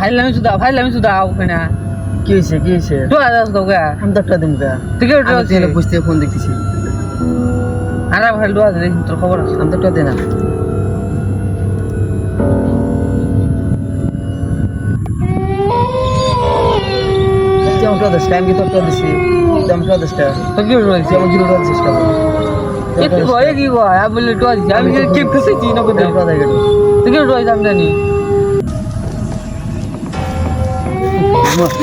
ফাইলামি শুধু আও না কি হয়েছে তো আদাস দোগা আমি তো একটা দিম গা ঠিক আছে বুঝতে ফোন দেখতেছি আরা ভাই দোয়া দে তোর খবর আছে আমি তো একটা দে না যেমনটা দশটা আমি তো একটা দিছি যেমনটা দশটা তো কি হইছে যেমন জিরো চেষ্টা করো একটু ভয় কি গো আমি বলি তো আমি কি ফেসেছি না বলে যেমনটা দেখে ঠিক আছে রইছ আমি জানি What?